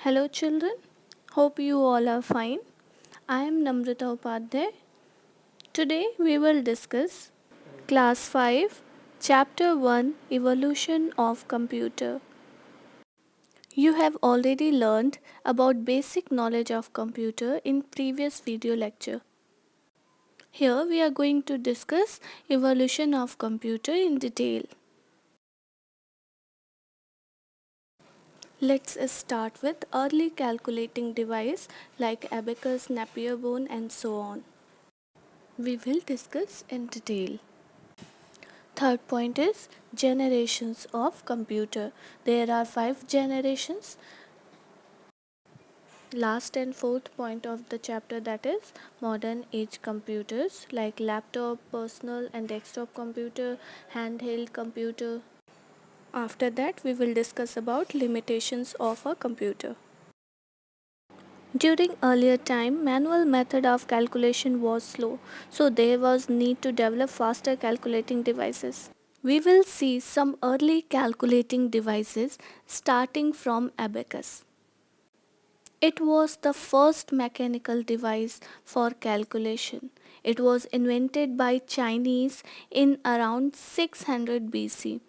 Hello, children. Hope you all are fine. I am Namrata Upadhyay. Today we will discuss Class 5, Chapter 1 Evolution of Computer. You have already learned about basic knowledge of computer in previous video lecture. Here we are going to discuss evolution of computer in detail. Let's start with early calculating device like abacus, Napier bone and so on. We will discuss in detail. Third point is generations of computer. There are 5 generations. Last and fourth point of the chapter, that is modern age computers like laptop, personal and desktop computer, handheld computer. After that we will discuss about limitations of a computer. During earlier time, manual method of calculation was slow, so there was need to develop faster calculating devices. We will see some early calculating devices starting from abacus. It was the first mechanical device for calculation. It was invented by Chinese in around 600 BC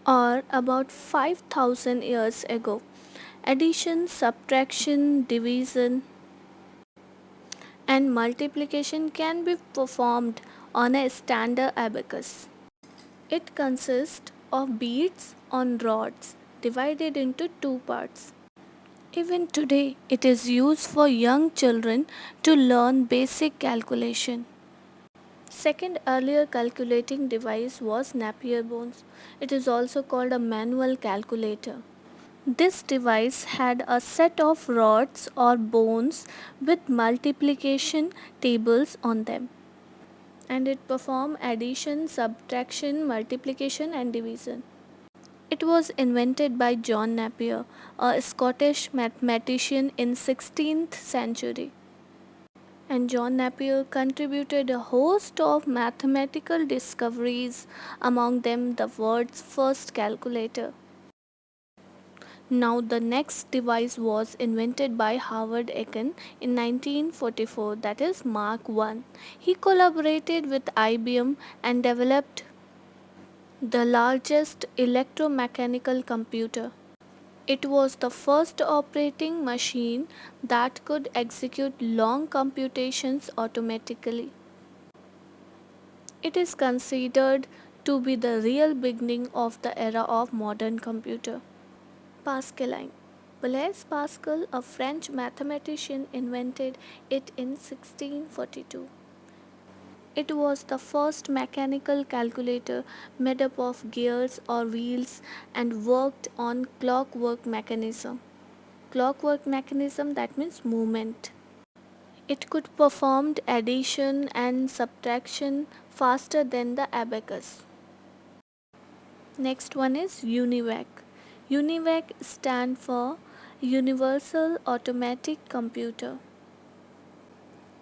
or about 5000 years ago. Addition, subtraction, division and multiplication can be performed on a standard abacus. It consists of beads on rods divided into two parts. Even today, it is used for young children to learn basic calculation. Second earlier calculating device was Napier bones. It is also called a manual calculator. This device had a set of rods or bones with multiplication tables on them, and it performed addition, subtraction, multiplication and division. It was invented by John Napier, a Scottish mathematician in 16th century. And John Napier contributed a host of mathematical discoveries, among them the world's first calculator. Now the next device was invented by Howard Aiken in 1944, that is Mark I. He collaborated with IBM and developed the largest electromechanical computer. It was the first operating machine that could execute long computations automatically. It is considered to be the real beginning of the era of modern computer. Pascaline. Blaise Pascal, a French mathematician, invented it in 1642. It was the first mechanical calculator made up of gears or wheels and worked on clockwork mechanism. Clockwork mechanism, that means movement. It could perform addition and subtraction faster than the abacus. Next one is UNIVAC. UNIVAC stand for Universal Automatic Computer.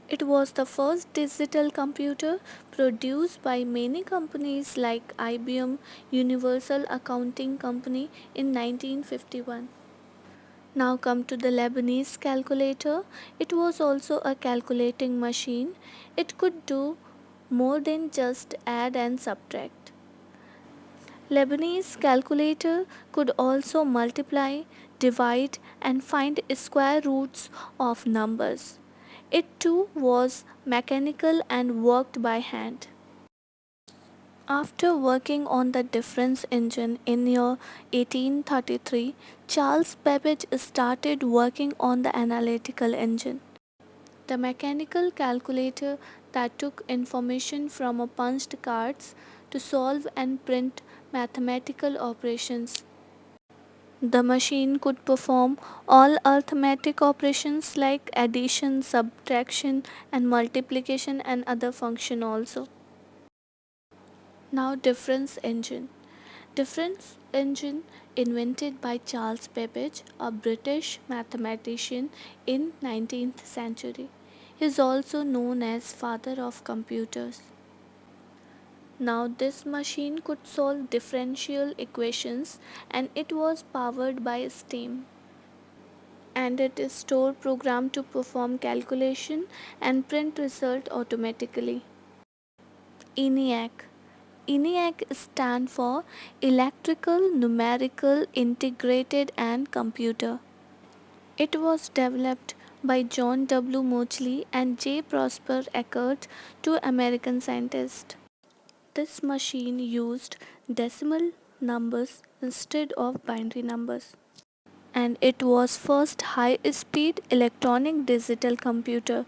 It was the first digital computer produced by many companies like IBM, Universal Accounting Company in 1951. Now come to the Lebanese calculator. It was also a calculating machine. It could do more than just add and subtract. Lebanese calculator could also multiply, divide and find square roots of numbers. It too was mechanical and worked by hand. After working on the difference engine in year 1833, Charles Babbage started working on the analytical engine, the mechanical calculator that took information from a punched cards to solve and print mathematical operations. The machine could perform all arithmetic operations like addition, subtraction and multiplication and other function also. Now difference engine. Difference engine invented by Charles Babbage, a British mathematician in 19th century. He is also known as father of computers. Now this machine could solve differential equations and it was powered by steam. and it is store program to perform calculation and print result automatically. ENIAC. ENIAC stand for Electrical Numerical Integrated and Computer. It was developed by John W. Moseley and J. Prosper Eckert, two American scientists. This machine used decimal numbers instead of binary numbers, and it was first high-speed electronic digital computer.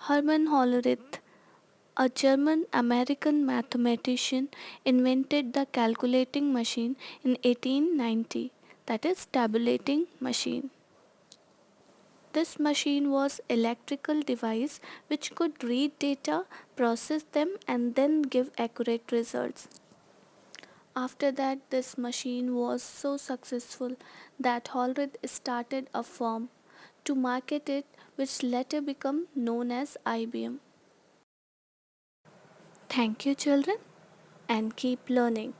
Hermann Hollerith, a German American mathematician, invented the calculating machine in 1890, that is tabulating machine. This machine was electrical device which could read data, process them and then give accurate results. After that, this machine was so successful that Hollerith started a firm to market it, which later became known as IBM. Thank you, children, and keep learning.